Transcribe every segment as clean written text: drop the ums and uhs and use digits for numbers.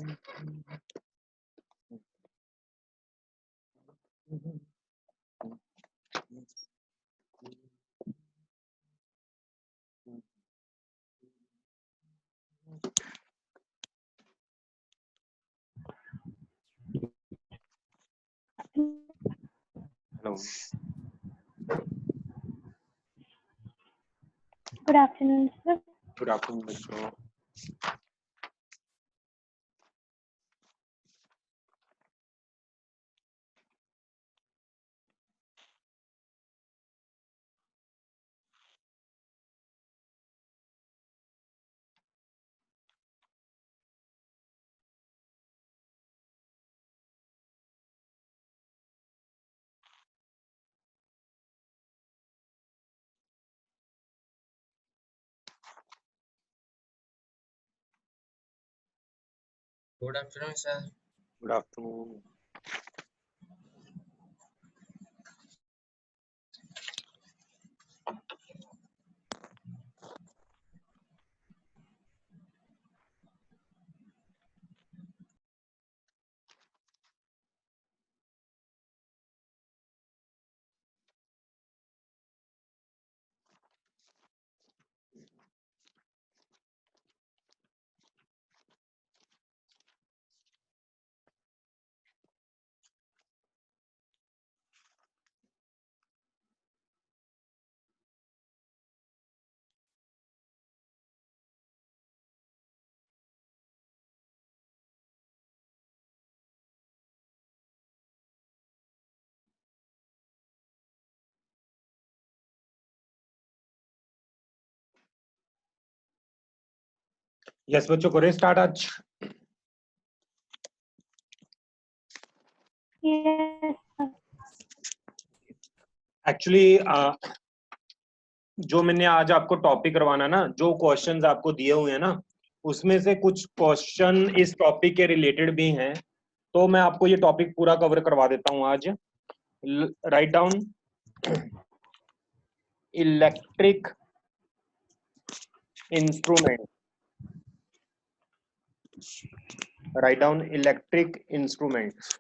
Hello. Good afternoon, sir. Good afternoon, bachcho. Good afternoon, sir. Good afternoon. Yes, बच्चों करें start आज. Yes, sir. Actually, जो मैंने आज आपको टॉपिक करवाना ना, जो क्वेश्चंस आपको दिए हुए हैं ना, उसमें से कुछ क्वेश्चन इस टॉपिक के रिलेटेड भी हैं, तो मैं आपको ये टॉपिक पूरा कवर करवा देता हूं आज. Write down electric instrument. Write down electric instruments.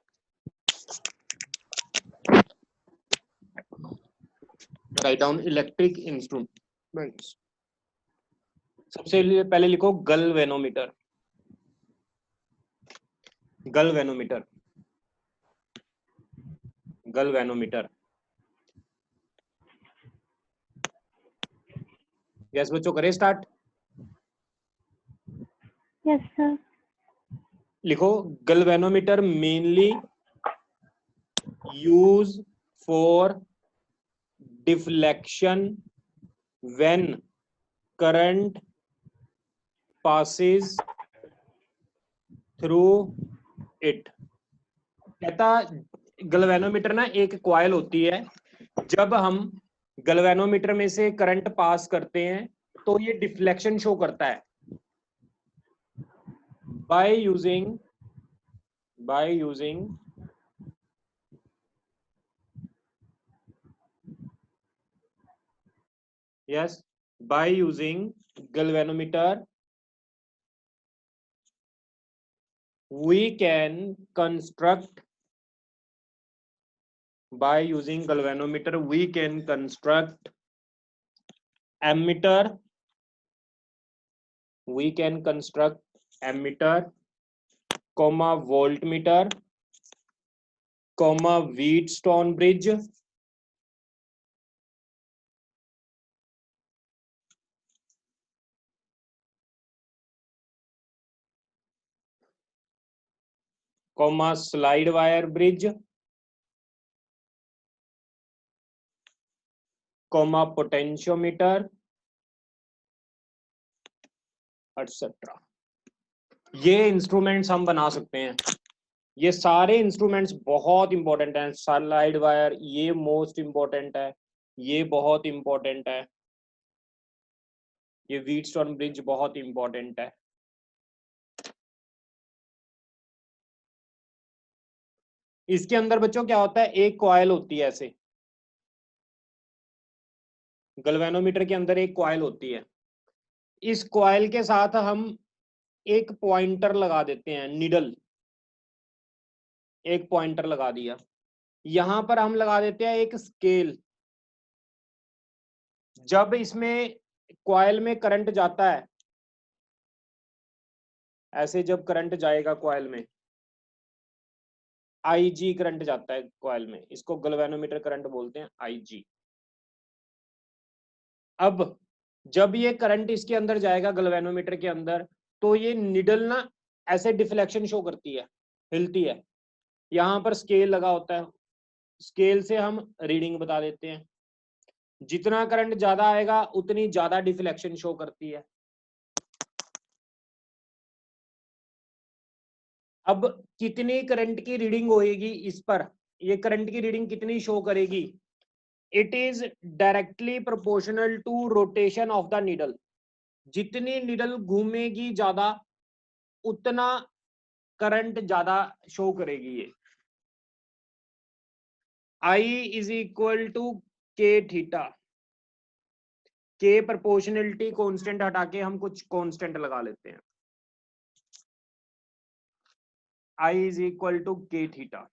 Write down electric instruments. सबसे पहले लिखो गैल्वेनोमीटर. गैल्वेनोमीटर. गैल्वेनोमीटर. यस बच्चों करें स्टार्ट. Yes, sir. लिखो galvanometer mainly use for deflection when current passes through it. कहता गैल्वेनोमीटर ना एक कॉइल होती है. जब हम गैल्वेनोमीटर में से करंट पास करते हैं तो ये डिफ्लेक्शन शो करता है. By using yes by using galvanometer we can construct ammeter, comma voltmeter, comma Wheatstone bridge, comma slide wire bridge, comma potentiometer, etc. ये इंस्ट्रूमेंट्स हम बना सकते हैं. ये सारे इंस्ट्रूमेंट्स बहुत इंपॉर्टेंट हैं. स्लाइड वायर ये मोस्ट इंपॉर्टेंट है, ये बहुत इंपॉर्टेंट है, ये व्हीटस्टोन ब्रिज बहुत इंपॉर्टेंट है. इसके अंदर बच्चों क्या होता है, एक कॉइल होती है. ऐसे गैल्वेनोमीटर के अंदर एक कॉइल होती है. इस कॉइल के साथ हम एक पॉइंटर लगा देते हैं, निडल, एक पॉइंटर लगा दिया। यहां पर हम लगा देते हैं एक स्केल। जब इसमें कॉइल में करंट जाता है, ऐसे जब करंट जाएगा कॉइल में, IG करंट जाता है कॉइल में, इसको गैल्वेनोमीटर करंट बोलते हैं, IG। अब जब ये करंट इसके अंदर जाएगा गैल्वेनोमीटर के अंदर, तो ये निडल ना ऐसे डिफ्लेक्शन शो करती है, हिलती है। यहां पर स्केल लगा होता है, स्केल से हम रीडिंग बता देते हैं। जितना करंट ज्यादा आएगा उतनी ज्यादा डिफ्लेक्शन शो करती है। अब कितनी करंट की रीडिंग होएगी इस पर, ये करंट की रीडिंग कितनी शो करेगी? It is directly proportional to rotation of the needle. जितनी नीडल घूमेगी ज्यादा, उतना करंट ज्यादा शो करेगी ये। I is equal to K theta. K proportionality constant हटा के हम कुछ कांस्टेंट लगा लेते हैं। I is equal to K theta.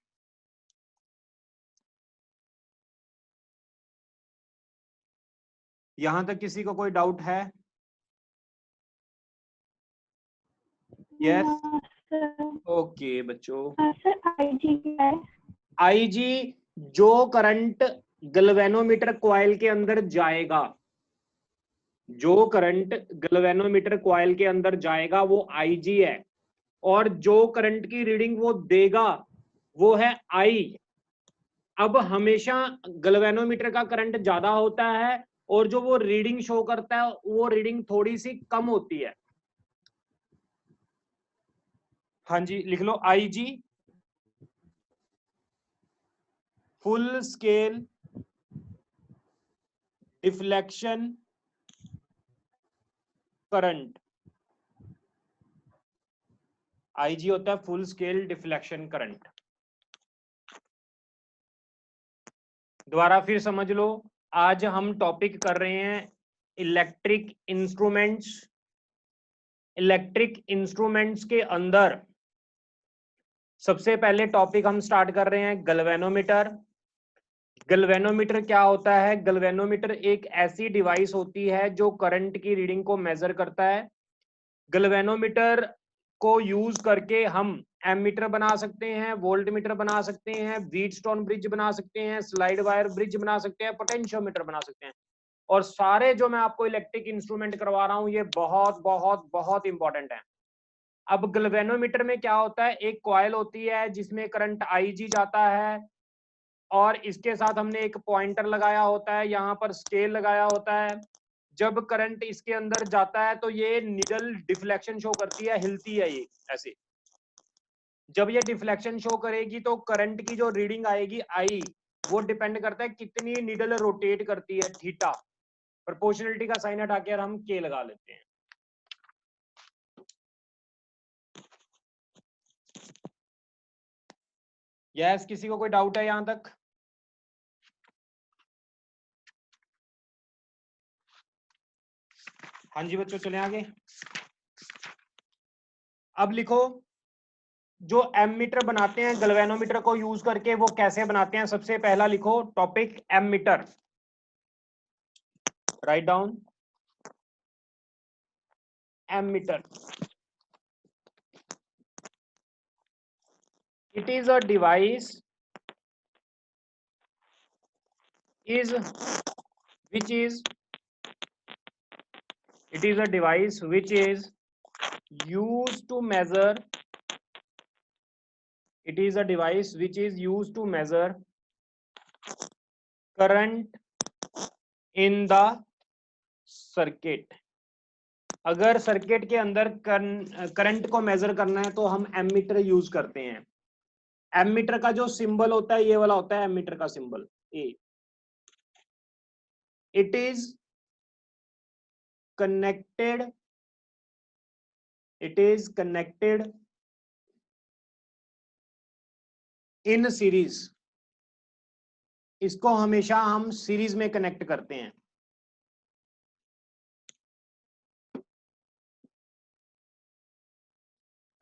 यहां तक किसी को कोई डाउट है? यस, ओके बच्चों। सर IG क्या है? IG जो करंट गैल्वेनोमीटर कॉइल के अंदर जाएगा, जो करंट गैल्वेनोमीटर कॉइल के अंदर जाएगा वो IG है, और जो करंट की रीडिंग वो देगा वो है I। अब हमेशा गैल्वेनोमीटर का करंट ज्यादा होता है, और जो वो रीडिंग शो करता है वो रीडिंग थोड़ी सी कम होती है। हाँ जी, लिख लो IG full scale deflection current. IG होता है फुल स्केल डिफ्लेक्शन करंट। दोबारा फिर समझ लो, आज हम टॉपिक कर रहे हैं इलेक्ट्रिक इंस्ट्रूमेंट्स। इलेक्ट्रिक इंस्ट्रूमेंट्स के अंदर सबसे पहले टॉपिक हम स्टार्ट कर रहे हैं गैल्वेनोमीटर। गैल्वेनोमीटर क्या होता है? गैल्वेनोमीटर एक ऐसी डिवाइस होती है जो करंट की रीडिंग को मेजर करता है। गैल्वेनोमीटर को यूज करके हम एमीटर बना सकते हैं, वोल्टमीटर बना सकते हैं, व्हीटस्टोन ब्रिज बना सकते हैं, स्लाइड वायर ब्रिज बना सकते हैं, पोटेंशियोमीटर बना सकते हैं। और सारे जो मैं आपको इलेक्ट्रिक इंस्ट्रूमेंट करवा रहा हूं ये बहुत बहुत बहुत इंपॉर्टेंट है। अब गैल्वेनोमीटर में क्या होता है? एक कॉइल होती है जिसमें करंट IG जाता है, और इसके साथ हमने एक पॉइंटर लगाया होता है, यहाँ पर स्केल लगाया होता है। जब करंट इसके अंदर जाता है तो ये निडल डिफ्लेक्शन शो करती है, हिलती है ये ऐसे। जब ये डिफ्लेक्शन शो करेगी तो करंट की जो रीडिंग आएगी I, वो डिपेंड करता है कितनी निडल रोटेट करती है, थीटा। प्रोपोर्शनलिटी का साइन हटा के हम के लगा लेते हैं। यस, किसी को कोई डाउट है यहां तक? हाँ जी बच्चों, चले आगे। अब लिखो, जो एमीटर बनाते हैं गैल्वेनोमीटर को यूज करके, वो कैसे बनाते हैं? सबसे पहला लिखो topic ammeter. Write down ammeter. It is a device which is it is a device which is used to measure it is a device which is used to measure current in the circuit। अगर circuit के अंदर current को major करना है तो हम ammeter use करते हैं। एमीटर का जो सिंबल होता है ये वाला होता है एमीटर का symbol A. It is connected in series. इसको हमेशा हम सीरीज में कनेक्ट करते हैं।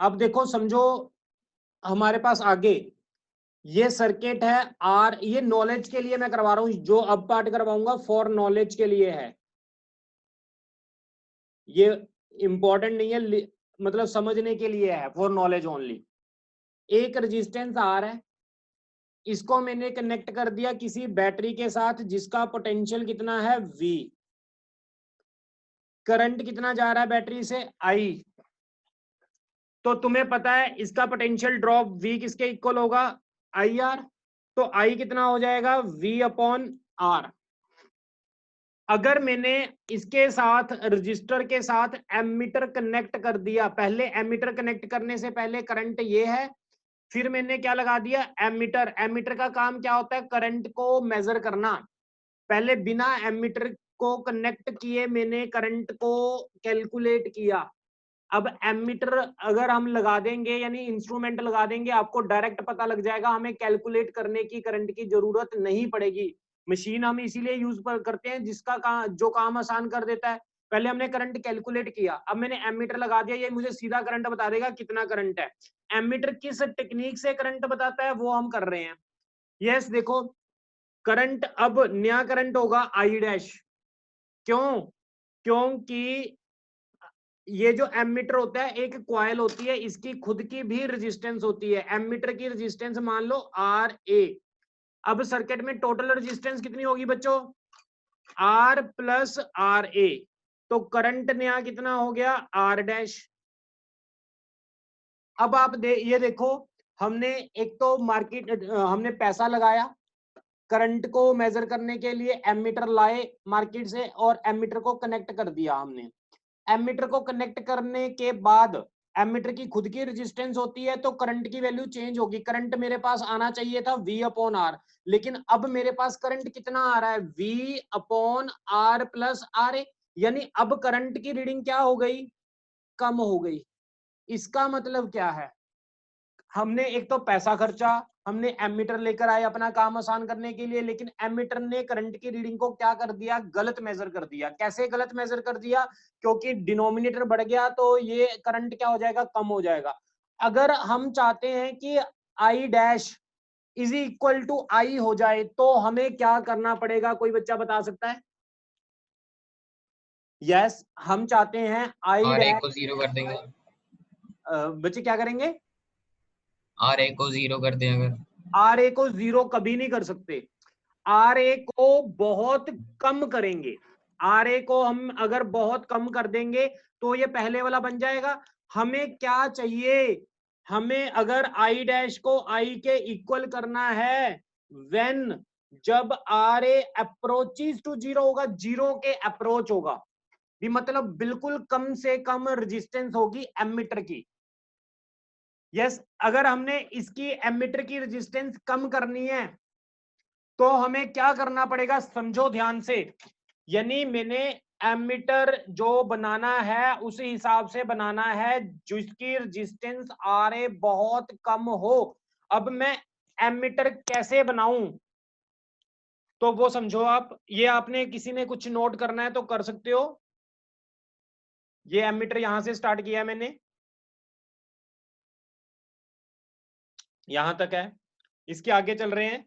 अब देखो समझो, हमारे पास आगे ये सर्किट है आर, ये नॉलेज के लिए मैं करवा रहा हूं, जो अब पार्ट करवाऊंगा फॉर नॉलेज के लिए है, ये इंपॉर्टेंट नहीं है, मतलब समझने के लिए है, फॉर नॉलेज ओनली। एक रेजिस्टेंस आर है, इसको मैंने कनेक्ट कर दिया किसी बैटरी के साथ जिसका पोटेंशियल कितना है V, करंट कितना जा रहा है बैटरी से I, तो तुम्हें पता है इसका पोटेंशियल ड्रॉप V किसके इक्वल होगा IR, तो I कितना हो जाएगा V/R। अगर मैंने इसके साथ रजिस्टर के साथ एमीटर कनेक्ट कर दिया, पहले एमीटर कनेक्ट करने से पहले करंट ये है, फिर मैंने क्या लगा दिया एमीटर, एमीटर का काम क्या होता है करंट को मेजर करना, पहले बिना एमीटर को कनेक्ट किए मैंने करंट को कैलकुलेट किया। अब एमीटर अगर हम लगा देंगे यानी इंस्ट्रूमेंट लगा देंगे, आपको डायरेक्ट पता लग जाएगा, हमें कैलकुलेट करने की करंट की जरूरत नहीं पड़ेगी। मशीन हम इसीलिए यूज करते हैं जिसका जो काम आसान कर देता है। पहले हमने करंट कैलकुलेट किया, अब मैंने एमीटर लगा दिया, ये मुझे सीधा करंट बता देगा कितना करंट है। एमीटर किस टेक्निक से करंट बताता है वो हम कर रहे हैं। यस देखो, करंट अब नया करंट होगा आई डैश, क्यों, क्योंकि ये जो एमीटर होता है एक क्वाइल होती है, इसकी खुद की भी रेजिस्टेंस होती है, एमीटर की रेजिस्टेंस मान लो RA। अब सर्किट में टोटल रेजिस्टेंस कितनी होगी बच्चों R प्लस RA, तो करंट नया कितना हो गया R डैश। अब आप ये देखो, हमने एक तो हमने पैसा लगाया करंट को मेजर करने के लिए, एमीटर लाए मार्केट से और एमीटर को कनेक्ट कर दिया हमने। एमीटर को कनेक्ट करने के बाद एमीटर की खुद की रेजिस्टेंस होती है, तो करंट की वैल्यू चेंज होगी। करंट मेरे पास आना चाहिए था V/R, लेकिन अब मेरे पास करंट कितना आ रहा है V/R प्लस RA, यानी अब करंट की रीडिंग क्या हो गई कम हो गई। इसका मतलब क्या है, हमने एक तो पैसा खर्चा, हमने एमीटर लेकर आए अपना काम आसान करने के लिए, लेकिन एमीटर ने करंट की रीडिंग को क्या कर दिया गलत मेजर कर दिया। कैसे गलत मेजर कर दिया, क्योंकि डिनोमिनेटर बढ़ गया तो ये करंट क्या हो जाएगा कम हो जाएगा। अगर हम चाहते हैं कि I dash is equal to I हो जाए तो हमें क्या करना पड़ेगा, कोई बच्चा बता सकता है। यस हम चाहते हैं आई RA को डैश, 0 कर देंगे, बच्चे क्या करेंगे RA को 0 कर दें अगर, RA को 0 कभी नहीं कर सकते, RA को बहुत कम करेंगे। RA को हम अगर बहुत कम कर देंगे तो ये पहले वाला बन जाएगा। हमें क्या चाहिए, हमें अगर I डैश को I के इक्वल करना है व्हेन, जब RA अप्रोचेस टू 0 होगा, 0 के अप्रोच होगा, भी मतलब बिल्कुल कम से कम रेजिस्टेंस होगी एमीटर की। यस अगर हमने इसकी एमीटर की रेजिस्टेंस कम करनी है तो हमें क्या करना पड़ेगा, समझो ध्यान से, यानी मैंने एमीटर जो बनाना है उस हिसाब से बनाना है जिसकी रेजिस्टेंस RA बहुत कम हो। अब मैं एमीटर कैसे बनाऊं तो वो समझो आप, ये आपने किसी ने कुछ नोट करना है तो कर सकते हो। ये एमीटर यहां से स्टार्ट किया मैंने, यहां तक है, इसके आगे चल रहे हैं।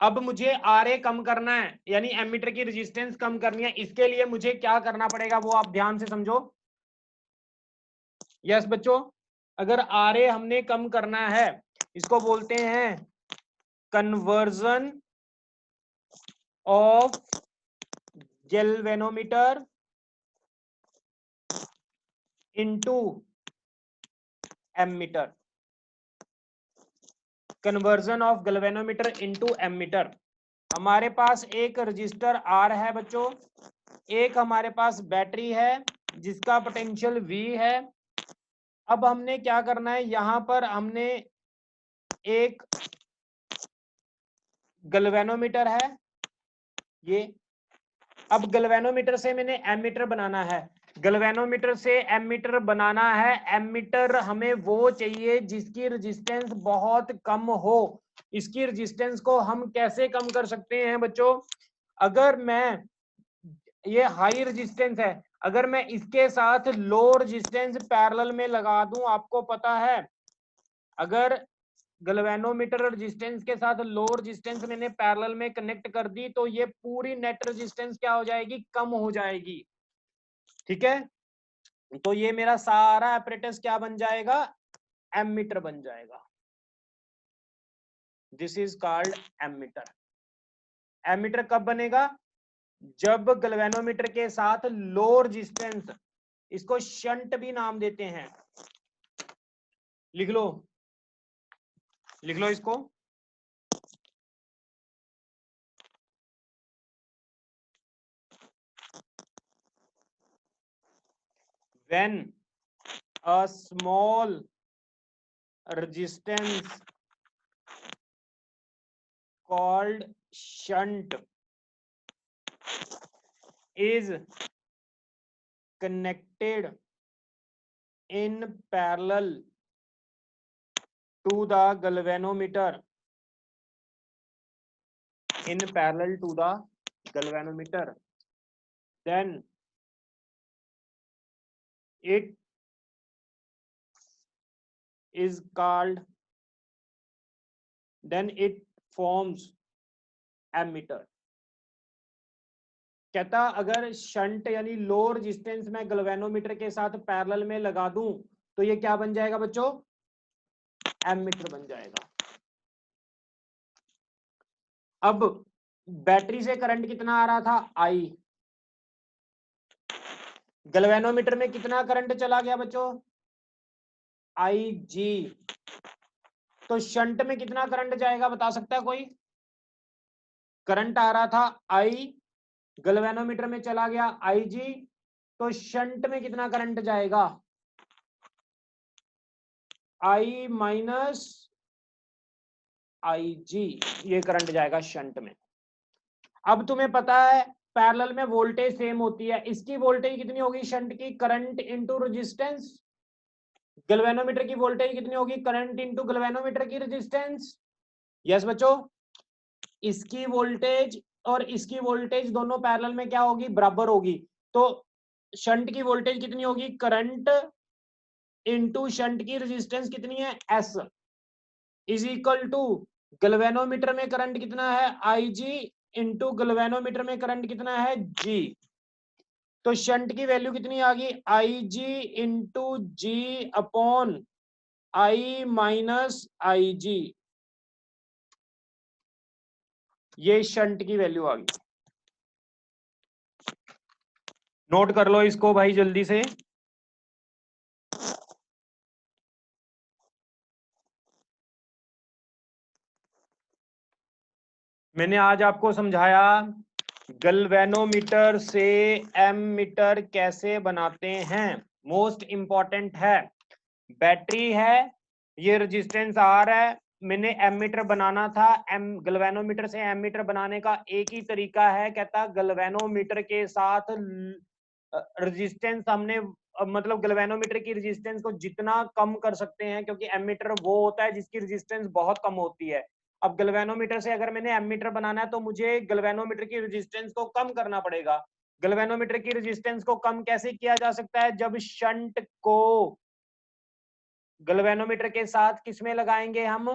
अब मुझे RA कम करना है यानी एमीटर की रेजिस्टेंस कम करनी है, इसके लिए मुझे क्या करना पड़ेगा वो आप ध्यान से समझो। यस बच्चों, अगर RA हमने कम करना है, इसको बोलते हैं conversion of galvanometer into ammeter, conversion of galvanometer into ammeter. हमारे पास एक रजिस्टर R है बच्चों, एक हमारे पास बैटरी है जिसका पोटेंशियल V है। अब हमने क्या करना है, यहां पर हमने एक गैल्वेनोमीटर है ये, अब गैल्वेनोमीटर से मैंने एमीटर बनाना है, गैल्वेनोमीटर से एमीटर बनाना है। एमीटर हमें वो चाहिए जिसकी रेजिस्टेंस बहुत कम हो। इसकी रेजिस्टेंस को हम कैसे कम कर सकते हैं बच्चों, अगर मैं ये हाई रेजिस्टेंस है, अगर मैं इसके साथ लो रेजिस्टेंस पैरेलल में लगा दूं, आपको पता है अगर गैल्वेनोमीटर रेजिस्टेंस के साथ लो रेजिस्टेंस मैंने पैरेलल में कनेक्ट कर दी तो ये पूरी नेट रेजिस्टेंस क्या हो जाएगी, कम हो जाएगी। ठीक है, तो ये मेरा सारा एपरेटस क्या बन जाएगा, एमीटर बन जाएगा। This is called ammeter. Ammeter कब बनेगा, जब गैल्वेनोमीटर के साथ लो रेजिस्टेंस, इसको शंट भी नाम देते हैं, लिख लो इसको। When a small resistance called shunt is connected in parallel to the galvanometer, then it is called, then it forms ammeter। कहता अगर शंट यानी लो रेजिस्टेंस में गैल्वेनोमीटर के साथ पैरेलल में लगा दूं तो ये क्या बन जाएगा बच्चों, एमीटर बन जाएगा। अब बैटरी से करंट कितना आ रहा था, आई, गैल्वेनोमीटर में कितना करंट चला गया बच्चों, आई जी, तो शंट में कितना करंट जाएगा बता सकता है कोई, करंट आ रहा था आई, गैल्वेनोमीटर में चला गया आई जी, तो शंट में कितना करंट जाएगा, आई माइनस आई जी, ये करंट जाएगा शंट में। अब तुम्हें पता है पैरेलल में वोल्टेज सेम होती है, इसकी वोल्टेज कितनी होगी शंट की, करंट इंटू रेजिस्टेंस, गैल्वेनोमीटर की वोल्टेज कितनी होगी, करंट इंटू गैल्वेनोमीटर की रेजिस्टेंस। यस बच्चों, इसकी वोल्टेज और इसकी वोल्टेज दोनों पैरेलल में क्या होगी, बराबर होगी, तो शंट की वोल्टेज कितनी होगी, करंट इंटू शंट की रेजिस्टेंस कितनी है, S, is equal to galvanometer में करंट कितना है, आई जी, इंटू गैल्वेनोमीटर में करंट कितना है, जी। तो शंट की वैल्यू कितनी आ गई, I G into G upon I minus I G, ये शंट की वैल्यू आ गई। नोट कर लो इसको भाई जल्दी से। मैंने आज आपको समझाया गैल्वेनोमीटर से एमीटर कैसे बनाते हैं, मोस्ट इंपॉर्टेंट है। बैटरी है, ये रेजिस्टेंस आर है, मैंने एमीटर बनाना था, गैल्वेनोमीटर से एमीटर बनाने का एक ही तरीका है, कहता गैल्वेनोमीटर के साथ रेजिस्टेंस हमने मतलब गैल्वेनोमीटर की रेजिस्टेंस को जितना कम कर सकते हैं, क्योंकि एमीटर वो होता है जिसकी रेजिस्टेंस बहुत कम होती है। अब गैल्वेनोमीटर से अगर मैंने एमीटर बनाना है तो मुझे गैल्वेनोमीटर की रेजिस्टेंस को कम करना पड़ेगा। गैल्वेनोमीटर की रेजिस्टेंस को कम कैसे किया जा सकता है, जब शंट को गैल्वेनोमीटर के साथ किसमें लगाएंगे, हम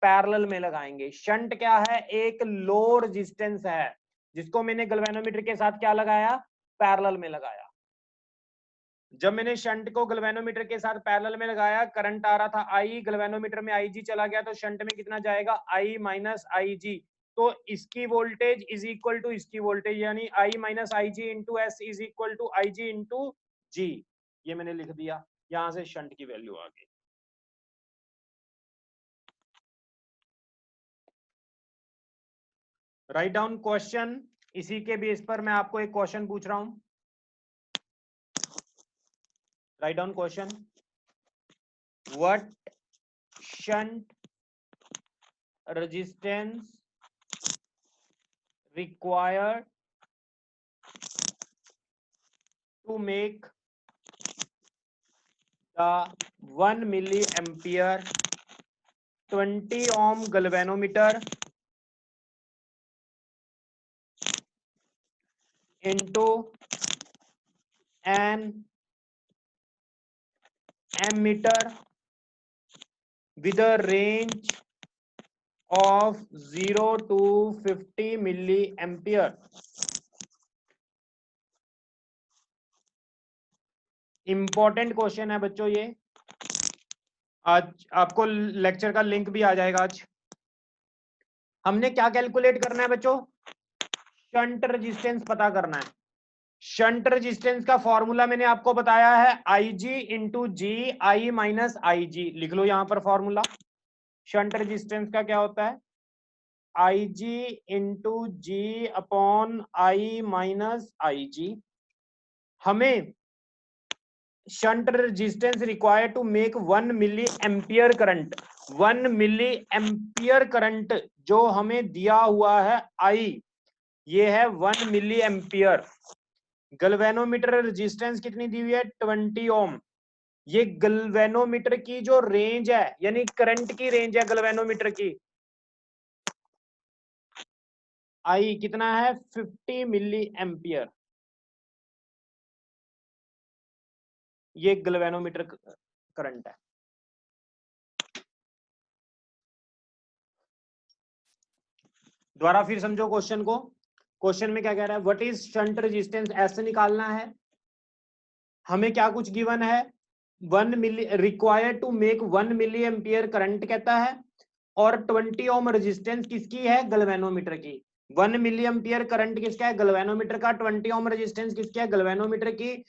पैरेलल में लगाएंगे। शंट क्या है, एक लो रेजिस्टेंस है जिसको मैंने गैल्वेनोमीटर के साथ क्या लगाया, पैरेलल में लगाया। जब मैंने शंट को गैल्वेनोमीटर के साथ पैरेलल में लगाया, करंट आ रहा था आई, गैल्वेनोमीटर में आई जी चला गया, तो शंट में कितना जाएगा, आई माइनस आई जी, तो इसकी वोल्टेज इज इक्वल टू इसकी वोल्टेज, यानी I minus I G into S is equal to I G into G. ये मैंने लिख दिया, यहां से शंट की वैल्यू आ गई। राइट डाउन क्वेश्चन, इसी के बेस पर मैं आपको एक क्वेश्चन पूछ रहा हूं। Write down question, what shunt resistance required to make the 1 milliampere 20 ohm galvanometer into an ammeter with a range of 0 to 50 milliampere. Important question है बच्चों ये। आज आपको लेक्चर का लिंक भी आ जाएगा। आज हमने क्या कैलकुलेट करना है बच्चों? शंट रेजिस्टेंस पता करना है। शंट रेजिस्टेंस का फॉर्मूला मैंने आपको बताया है Ig into ji, I minus I जी। लिख लो यहां पर फॉर्मूला। शंट रेजिस्टेंस का क्या होता है? Ig into G upon I minus I G. हमें shunt resistance required to make 1 milli ampere current, 1 milli ampere current जो हमें दिया हुआ है आई, ये है 1 मिली एम्पियर। गैल्वेनोमीटर रेजिस्टेंस कितनी दी हुई है? 20 ओम। ये गैल्वेनोमीटर की जो रेंज है, यानी करंट की रेंज है गैल्वेनोमीटर की, आई कितना है? 50 मिली एम्पियर। ये गैल्वेनोमीटर करंट है। दोबारा फिर समझो क्वेश्चन को। क्वेश्चन में क्या कह रहा है? What is shunt resistance? ऐसे निकालना है। हमें क्या कुछ गिवन है? 1 milli required to make 1 milli ampere current कहता है, और 20 ओम रेजिस्टेंस किसकी है? गैल्वेनोमीटर की। 1 मिली एम्पियर करंट किसका है? गैल्वेनोमीटर का। 20 ओम रेजिस्टेंस किसकी है? गैल्वेनोमीटर की।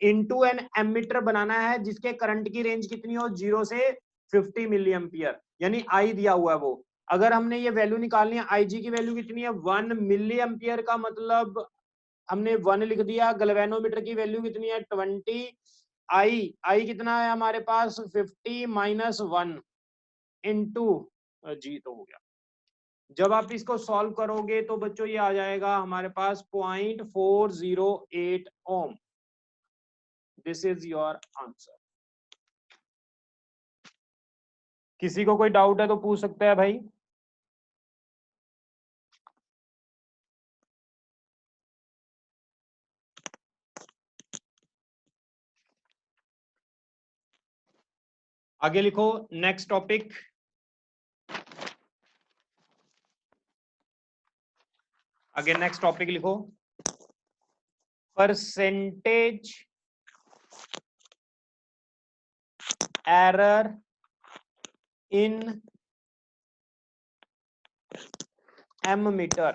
इनटू एन एमीटर बनाना है जिसके करंट की रेंज कितनी हो? 0 से 50 मिली एम्पियर, यानी आई दिया हुआ है वो। अगर हमने ये वैल्यू निकालनी है, आई जी की वैल्यू कितनी है? 1 मिली एम्पियर का मतलब हमने 1 लिख दिया। गैल्वेनोमीटर की वैल्यू कितनी है? 20। आई कितना है हमारे पास? 50 माइनस 1 इंटू जी तो हो गया। जब आप इसको सॉल्व करोगे तो बच्चों ये आ जाएगा हमारे पास 0.408 ohm. This is your answer. किसी को कोई डाउट है तो पूछ सकते हैं भाई। आगे लिखो नेक्स्ट टॉपिक। आगे नेक्स्ट टॉपिक लिखो, percentage error in ammeter.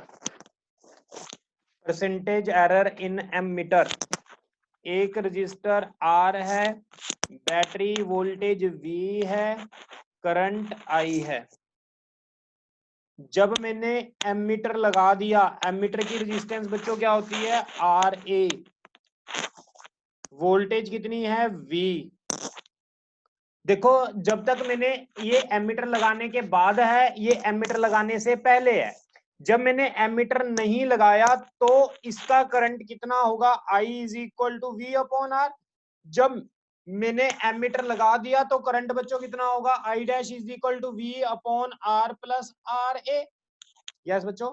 Percentage error in ammeter. एक रजिस्टर R है, बैटरी वोल्टेज V है, करंट I है। जब मैंने एमीटर लगा दिया, एमीटर की रेजिस्टेंस बच्चों क्या होती है? RA। वोल्टेज कितनी है? V। देखो जब तक मैंने ये एमीटर लगाने के बाद है, ये एमीटर लगाने से पहले है। जब मैंने एमीटर नहीं लगाया तो इसका करंट कितना होगा? I is equal to V upon R। जब मैंने एमीटर लगा दिया तो करंट बच्चों कितना होगा? I dash is equal to V upon R plus RA। Yes बच्चों।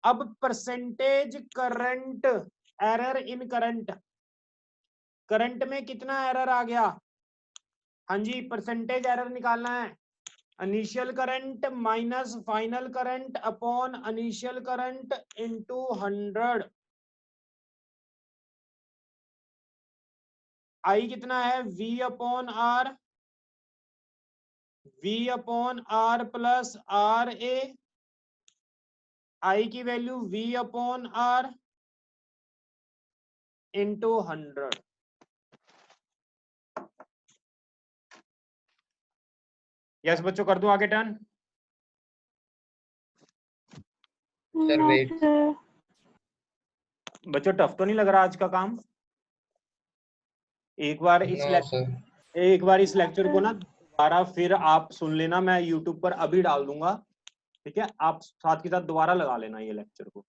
अब percentage current error in current, current में कितना एरर आ गया? हाँ जी, परसेंटेज एरर निकालना है। Initial current minus final current upon initial current into 100। आई कितना है? V upon R, V upon R plus RA। आई की value V upon R into 100। Yes बच्चों, कर दूं आगे टर्न? Sir wait. बच्चों टफ तो नहीं लग रहा आज का काम? एक बार नो सर। एक बार इस लेक्चर को ना दोबारा फिर आप सुन लेना। मैं यूट्यूब पर अभी डाल दूंगा, ठीक है? आप साथ के साथ दोबारा लगा लेना ये लेक्चर को।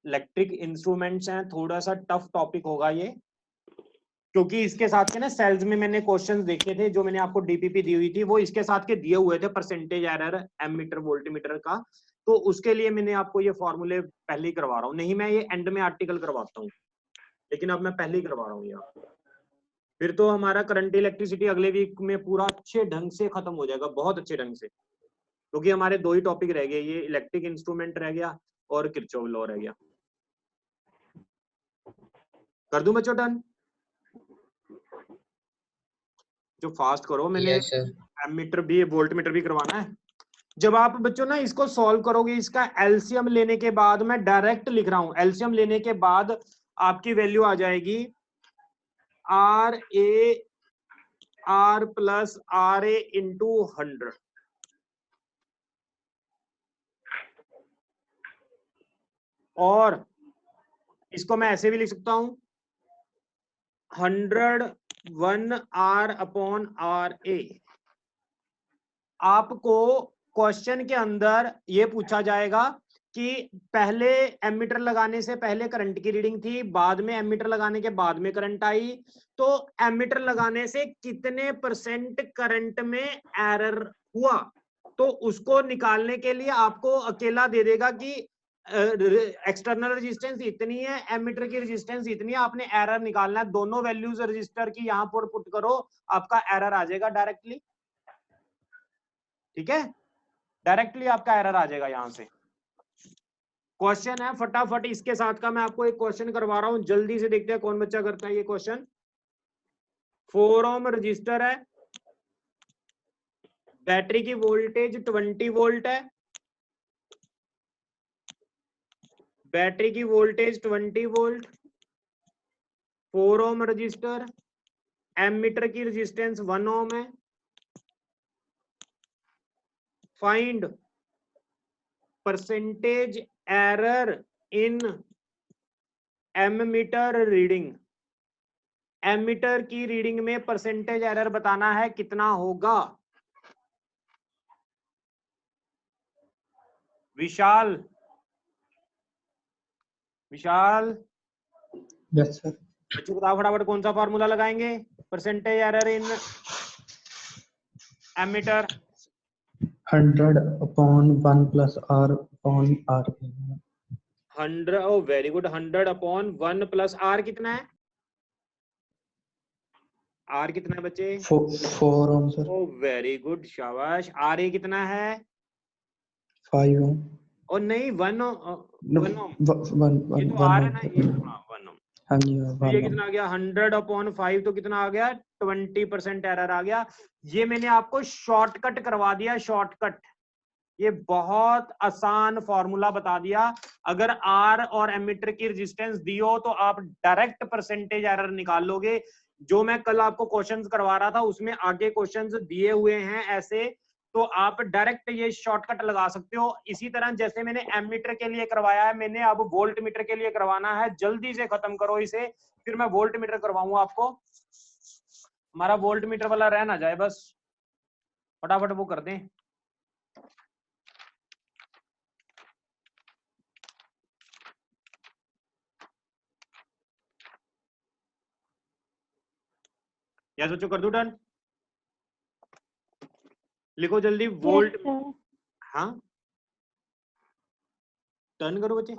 इलेक्ट्रिक इंस्ट्रूमेंट्स हैं, थोड़ा सा टफ टॉपिक होगा ये, क्योंकि इसके साथ के ना सेल्स में मैंने क्वेश्चंस देखे थे जो मैंने आपको डीपीपी दी हुई थी, वो इसके साथ के दिए हुए थे। परसेंटेज एरर एमीटर वोल्टमीटर का तो उसके लिए मैंने आपको ये फॉर्मूले पहले ही करवा रहा हूँ, नहीं मैं ये एंड में आर्टिकल करवाता हूँ, लेकिन अब मैं पहले ही करवा रहा हूँ ये आपको। फिर तो हमारा करंट इलेक्ट्रिसिटी अगले वीक में पूरा अच्छे ढंग से खत्म हो जाएगा, बहुत अच्छे ढंग से, क्योंकि हमारे दो ही टॉपिक रह गए, ये इलेक्ट्रिक इंस्ट्रूमेंट रह गया और किरचॉफ लॉ रह गया। कर दूं बच्चों डन? जो फास्ट करो, मैंने यस सर। एमीटर भी वोल्ट मीटर भी करवाना है। जब आप बच्चों ना इसको सॉल्व करोगे, इसका एलसीएम लेने के बाद, मैं डायरेक्ट लिख रहा हूं, एलसीएम लेने के बाद आपकी वैल्यू आ जाएगी R A R plus R A into 100। और इसको मैं ऐसे भी लिख सकता हूं 101 आर अपॉन आर ए। आपको क्वेश्चन के अंदर ये पूछा जाएगा कि पहले एमीटर लगाने से पहले करंट की रीडिंग थी, बाद में एमीटर लगाने के बाद में करंट आई, तो एमीटर लगाने से कितने परसेंट करंट में एरर हुआ, तो उसको निकालने के लिए आपको अकेला दे देगा कि एक्सटर्नल रेजिस्टेंस इतनी है, एमीटर की रेजिस्टेंस इतनी है, आपने एरर निकालना है, दोनों वैल्यूज रजिस्टर की यहां पर पुट करो, आपका एरर आ जाएगा डायरेक्टली। ठीक है, डायरेक्टली आपका एरर आ जाएगा यहां से। क्वेश्चन है फटाफट, इसके साथ का मैं आपको एक क्वेश्चन करवा रहा हूं, जल्दी से देखते हैं कौन बच्चा करता है ये क्वेश्चन। 4 ओम रजिस्टर है, बैटरी की वोल्टेज 20 वोल्ट है, बैटरी की voltage 20 volt, 4 ohm resistor, ammeter की रेजिस्टेंस 1 ओम है। Find percentage error in ammeter reading. Ammeter की रीडिंग में परसेंटेज एरर बताना है, कितना होगा। Vishal, Vishal yes sir. बच्चों बताओ फटाफट कौन सा फॉर्मूला लगाएंगे percentage error in ammeter. 100 upon 1 plus R upon R. 100, oh very good, 100 upon 1 plus are कितना है? आर कितना है बच्चे? 4 ओम सर। ओ वेरी गुड, शाबाश। आर ए कितना है? 5 ओम। और नहीं 1 ओम, 1 ये तो आर है ना, ये 1 ओम। हाँ जी तो ये कितना आ गया? 100 अपॉन 5, तो कितना आ गया? 20% एरर आ गया। ये मैंने आपको शॉर्टकट करवा दिया, शॉर्टकट। ये बहुत आसान फॉर्मूला बता दिया। अगर आर और एमीटर की रेजिस्टेंस दी हो तो आप डायरेक्ट परसेंटेज एरर निकाल लोगे। जो मैं कल आपको क्वेश्चंस करवा रहा था उसमें आगे क्वेश्चंस दिए हुए हैं ऐसे, तो आप डायरेक्ट ये शॉर्टकट लगा सकते हो। इसी तरह जैसे मैंने एमीटर के लिए करवाया है, मैंने अब वोल्ट मीटर के लिए करवाना है। जल्दी से खत्म करो इसे, फिर मैं वोल्ट मीटर करवाऊंगा आपको। हमारा वोल्ट मीटर वाला रह ना जाए, बस फटाफट वो कर दें। या सोचो कर दो डन, लिखो जल्दी वोल्ट। हाँ टर्न करो बच्चे,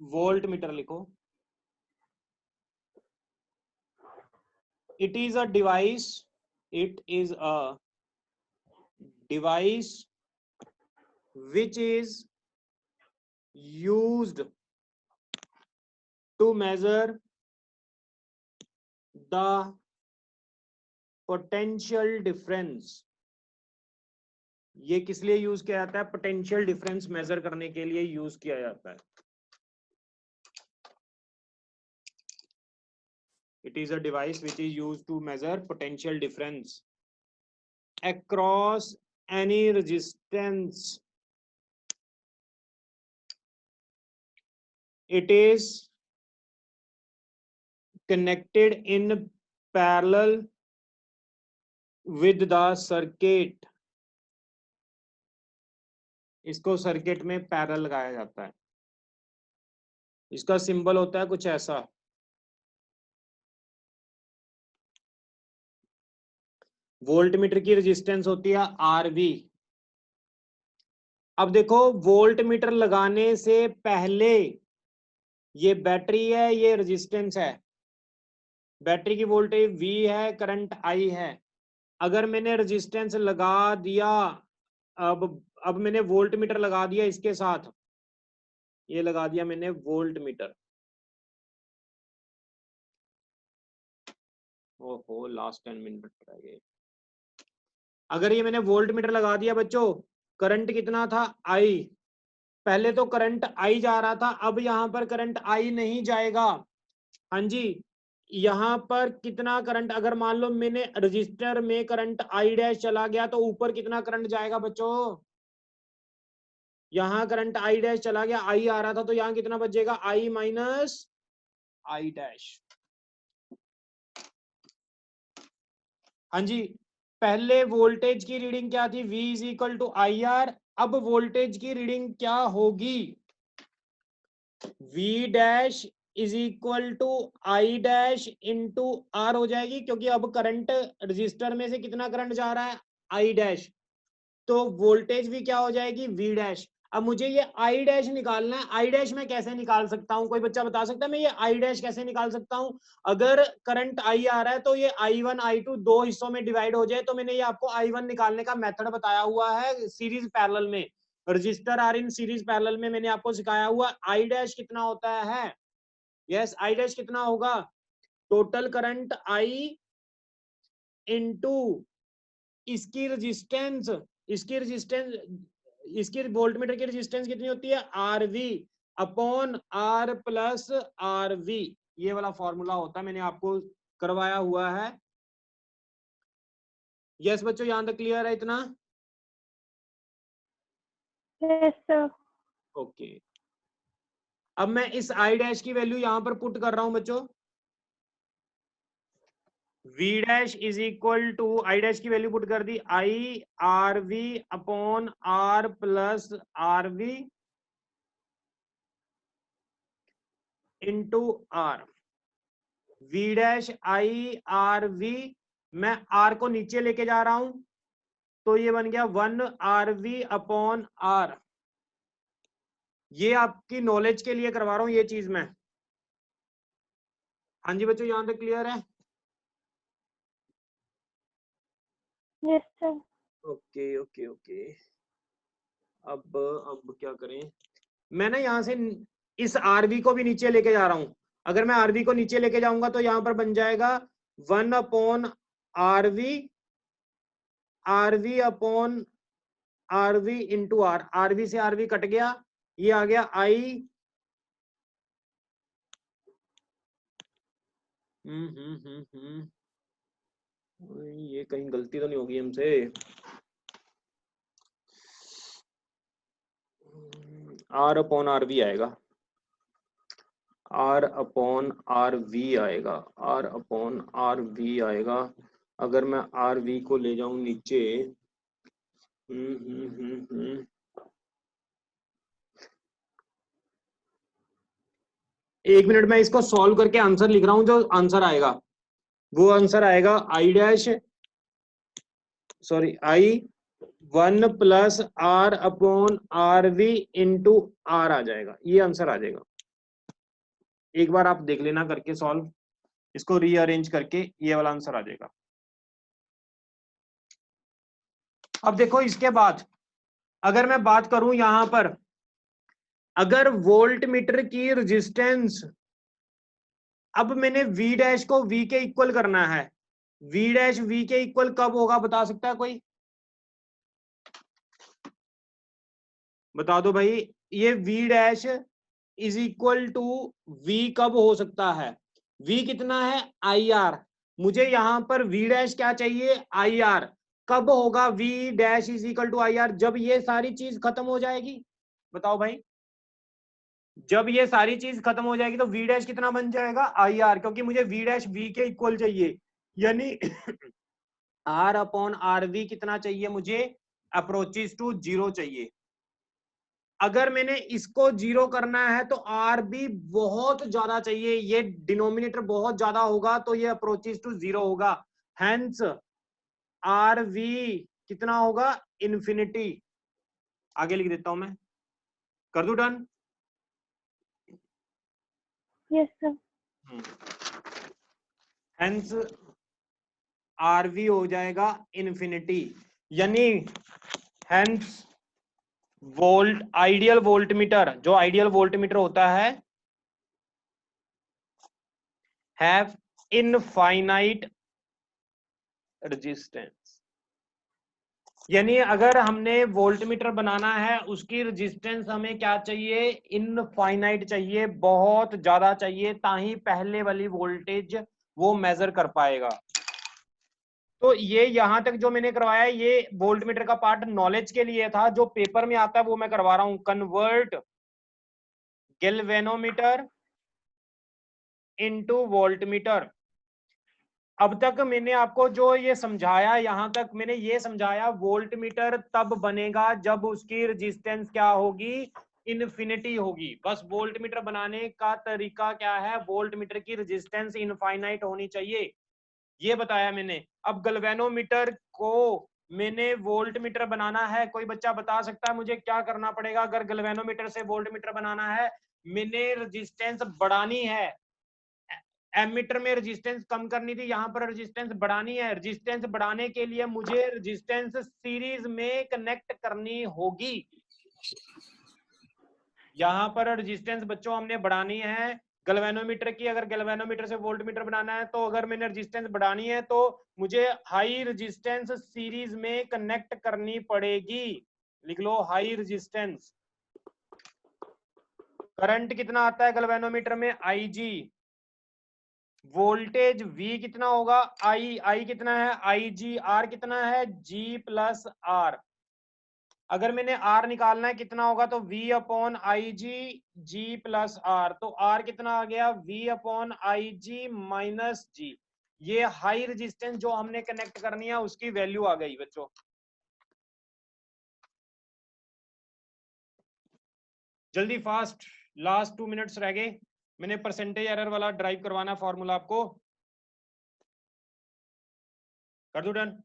वोल्ट मीटर लिखो। It is a device, it is a device which is used to measure the potential difference। ये किस लिए यूज किया जाता है? पोटेंशियल डिफरेंस मेजर करने के लिए यूज किया जाता है। It is a device which is used to measure potential difference across any resistance. It is connected in parallel with the circuit। इसको सर्किट में पैरेलल लगाया जाता है। इसका सिंबल होता है कुछ ऐसा। वोल्टमीटर की रेजिस्टेंस होती है आरवी। अब देखो वोल्टमीटर लगाने से पहले ये बैटरी है, ये रेजिस्टेंस है, बैटरी की वोल्टेज V है, करंट I है। अगर मैंने रेजिस्टेंस लगा दिया, अब मैंने वोल्टमीटर लगा दिया इसके साथ, ये लगा दिया मैंने वोल्टमीटर। ओहो लास्ट 10 मिनट रह गए। अगर ये मैंने वोल्टमीटर लगा दिया बच्चों, करंट कितना था I, पहले तो करंट I जा रहा था, अब यहां पर करंट I नहीं जाएगा। हाँ जी, यहां पर कितना करंट, अगर मान लो मैंने रजिस्टर में करंट I डैश चला गया तो ऊपर कितना करंट जाएगा बच्चों, यहां करंट I डैश चला गया, I आ रहा था तो यहां कितना बचेगा, I माइनस I डैश। हाँ जी, पहले वोल्टेज की रीडिंग क्या थी, V is equal to I R. अब वोल्टेज की रीडिंग क्या होगी, V dash is equal to I dash into R हो जाएगी, क्योंकि अब करंट रजिस्टर में से कितना करंट जा रहा है, आई डैश, तो वोल्टेज भी क्या हो जाएगी, V डैश। अब मुझे ये आई डैश निकालना है, आई डैश मैं कैसे निकाल सकता हूं, कोई बच्चा बता सकता है मैं ये आई डैश कैसे निकाल सकता हूं। अगर करंट I आ रहा है तो ये I1 I2 दो हिस्सों में डिवाइड हो जाए, तो मैंने ये आपको I1 निकालने का मेथड बताया हुआ है सीरीज पैरेलल में, resistor R in series parallel में मैंने आपको सिखाया हुआ। आई डैश कितना होता है, यस आई डैश कितना होगा, टोटल करंट I इंटू इसकी रेजिस्टेंस, इसकी वोल्टमीटर की रेजिस्टेंस कितनी होती है, RV upon R plus RV, ये वाला फॉर्मूला होता है, मैंने आपको करवाया हुआ है। यस बच्चों यहां तक क्लियर है इतना, यस सर। ओके। अब मैं इस आई डैश की वैल्यू यहां पर पुट कर रहा हूं बच्चों, V dash is equal to, I dash की वैल्यू पुट कर दी, I R V upon R plus R V into R. V dash I R V, मैं R को नीचे लेके जा रहा हूं तो ये बन गया 1 आर वी अपॉन आर। ये आपकी नॉलेज के लिए करवा रहा हूं ये चीज मैं। हाँ जी बच्चों यहां तक क्लियर है, yes sir. Okay okay okay. अब क्या करें, मैं ना यहां से इस आरवी को भी नीचे लेके जा रहा हूं। अगर मैं आरवी को नीचे लेके जाऊंगा तो यहां पर बन जाएगा 1 upon RV, RV upon RV into R, RV से आरवी कट गया, ये आ गया आई ये कहीं गलती तो नहीं होगी हमसे, आर अपॉन आर वी आएगा, आर अपॉन आर वी आएगा, आर अपॉन आर वी आएगा। अगर मैं आर वी को ले जाऊं नीचे, एक मिनट मैं इसको सॉल्व करके आंसर लिख रहा हूं, जो आंसर आएगा वो आंसर आएगा I dash, sorry I 1 plus R upon R V into R आ जाएगा, ये आंसर आ जाएगा। एक बार आप देख लेना करके सॉल्व, इसको रीअरेंज करके ये वाला आंसर आ जाएगा। अब देखो इसके बाद अगर मैं बात करूं यहां पर, अगर वोल्ट मीटर की रेजिस्टेंस, अब मैंने V डैश को V के इक्वल करना है, V डैश V के इक्वल कब होगा बता सकता है कोई, बता दो भाई, ये V dash is equal to V कब हो सकता है, V कितना है IR, मुझे यहां पर V डैश क्या चाहिए IR, कब होगा V dash is equal to IR, जब ये सारी चीज खत्म हो जाएगी, बताओ भाई, जब ये सारी चीज खत्म हो जाएगी तो V डैश कितना बन जाएगा IR, क्योंकि मुझे V डैश V के इक्वल चाहिए, यानी R अपॉन आर वी कितना चाहिए मुझे, अप्रोचेस टू 0 चाहिए। अगर मैंने इसको 0 करना है तो आर भी बहुत ज्यादा चाहिए, ये डिनोमिनेटर बहुत ज्यादा होगा तो ये अप्रोचेस टू 0 होगा, हेंस आर वी कितना होगा, इन्फिनिटी। आगे लिख देता हूं मैं, कर दूं done. Yes, sir. Hence R V हो जाएगा इन्फिनिटी, यानी हेंस वोल्ट, आइडियल वोल्टमीटर, जो आइडियल वोल्टमीटर होता है, हैव इनफाइनाइट रेजिस्टेंस। यानी अगर हमने वोल्टमीटर बनाना है, उसकी रेजिस्टेंस हमें क्या चाहिए, इनफाइनाइट चाहिए, बहुत ज्यादा चाहिए, ताही पहले वाली वोल्टेज वो मेजर कर पाएगा। तो ये यहां तक जो मैंने करवाया है, ये वोल्टमीटर का पार्ट नॉलेज के लिए था, जो पेपर में आता है वो मैं करवा रहा हूं। Convert galvanometer into voltmeter. अब तक मैंने आपको जो ये समझाया, यहां तक मैंने ये समझाया, वोल्टमीटर तब बनेगा जब उसकी रेजिस्टेंस क्या होगी, इनफिनिटी होगी। बस वोल्टमीटर बनाने का तरीका क्या है, वोल्टमीटर की रेजिस्टेंस इनफाइनाइट होनी चाहिए, ये बताया मैंने। अब गैल्वेनोमीटर को मैंने वोल्टमीटर बनाना है, कोई बच्चा बता सकता है मुझे क्या करना पड़ेगा अगर गैल्वेनोमीटर से वोल्टमीटर बनाना है? मैंने रेजिस्टेंस बढ़ानी है, एमीटर में रेजिस्टेंस कम करनी थी, यहां पर रेजिस्टेंस बढ़ानी है। रेजिस्टेंस बढ़ाने के लिए मुझे रेजिस्टेंस सीरीज में कनेक्ट करनी होगी। यहां पर रेजिस्टेंस बच्चों हमने बढ़ानी है गैल्वेनोमीटर की। अगर गैल्वेनोमीटर से वोल्टमीटर बनाना है, तो अगर मैंने रेजिस्टेंस बढ़ानी है तो मुझे हाई रेजिस्टेंस सीरीज में कनेक्ट करनी पड़ेगी। लिख लो, हाई रेजिस्टेंस। करंट कितना आता है गैल्वेनोमीटर में, IG। वोल्टेज V कितना होगा, I कितना है, IG। R कितना है, G प्लस R। अगर मैंने R निकालना है कितना होगा, तो V upon IG, G plus R। तो R कितना आ गया, V upon IG minus G। ये हाई रेजिस्टेंस जो हमने कनेक्ट करनी है उसकी वैल्यू आ गई बच्चों। जल्दी फास्ट, लास्ट 2 मिनट्स रह गए। मैंने परसेंटेज एरर वाला ड्राइव करवाना फॉर्मूला आपको, कर दूं डन।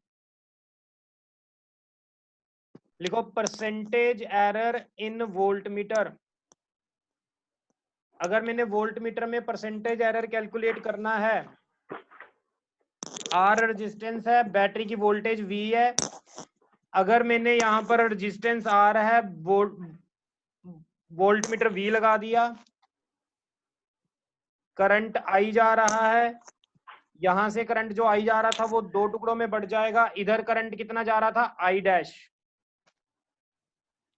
लिखो परसेंटेज एरर इन वोल्टमीटर। अगर मैंने वोल्टमीटर में परसेंटेज एरर कैलकुलेट करना है, आर रेजिस्टेंस है, बैटरी की वोल्टेज V है। अगर मैंने यहां पर रेजिस्टेंस आर है, वोल्टमीटर V लगा दिया, करंट I जा रहा है, यहां से करंट जो I जा रहा था वो दो टुकड़ों में बढ़ जाएगा। इधर करंट कितना जा रहा था, I डैश।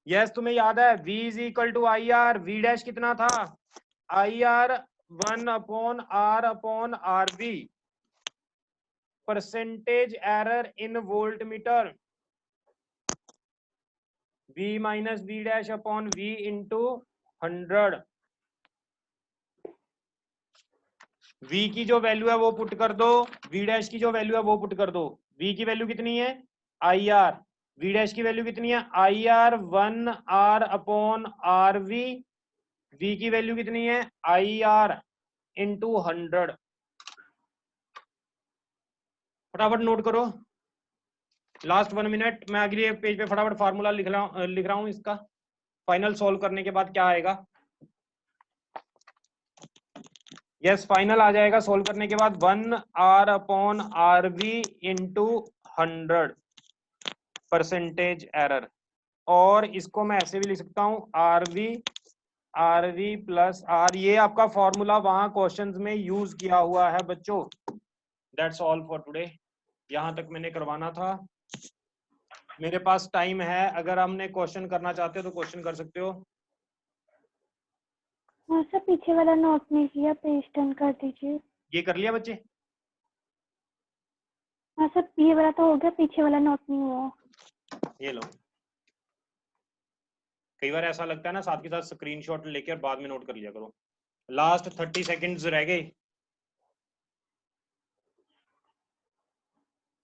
यस, तुम्हें याद है V is equal to I R. V dash कितना था, IR 1 upon R V। Percentage error in voltmeter V minus V dash upon V into 100। V की जो वैल्यू है वो पुट कर दो, V डैश की जो वैल्यू है वो पुट कर दो। V की वैल्यू कितनी है, IR। V डैश की वैल्यू कितनी है, IR 1 R upon RV। V की वैल्यू कितनी है, IR इंटू 100। फटाफट नोट करो, लास्ट 1 मिनट। मैं अगले पेज पे फटाफट फार्मूला लिख रहा हूं इसका, फाइनल सॉल्व करने के बाद क्या आएगा। यस, फाइनल आ जाएगा सॉल्व करने के बाद 1 R upon RV into 100 percentage error. और इसको मैं ऐसे भी लिख सकता हूं, RV प्लस R। ये आपका फॉर्मूला वहां क्वेश्चंस में यूज किया हुआ है बच्चों। दैट्स ऑल फॉर टुडे, यहां तक मैंने करवाना था। मेरे पास टाइम है, अगर हमने क्वेश्चन करना चाहते हो तो क्वेश्चन कर सकते हो। हाँ सर, पीछे वाला नोट नहीं किया, पेज टर्न कर दीजिए। ये कर लिया बच्चे? हाँ सर, ये वाला तो हो गया, पीछे वाला नोट नहीं हुआ। ये लो, कई बार ऐसा लगता है ना, साथ के साथ स्क्रीनशॉट लेकर बाद में नोट कर लिया करो। लास्ट 30 सेकंड्स रह गए,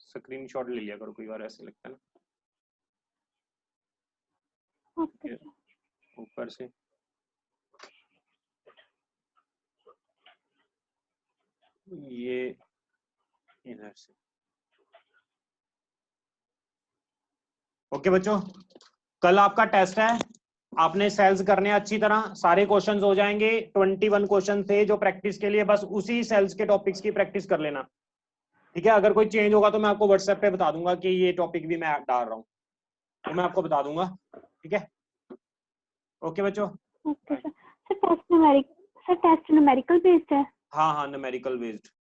स्क्रीनशॉट ले लिया करो, कई बार ऐसे लगता है ना ओके सर। ऊपर से। ये इधर से ओके बच्चों, कल आपका टेस्ट है, आपने सेल्स करने हैं अच्छी तरह, सारे क्वेश्चंस हो जाएंगे। 21 क्वेश्चन थे जो प्रैक्टिस के लिए, बस उसी सेल्स के टॉपिक्स की प्रैक्टिस कर लेना, ठीक है। अगर कोई चेंज होगा तो मैं आपको व्हाट्सएप पे बता दूंगा कि ये टॉपिक भी मैं डाल रहा हूँ, तो मैं आपको बता दूंगा, ठीक है। ओके बच्चों, okay sir. Sir test numerical based है? हाँ हाँ, न्यूमेरिकल बेस्ड।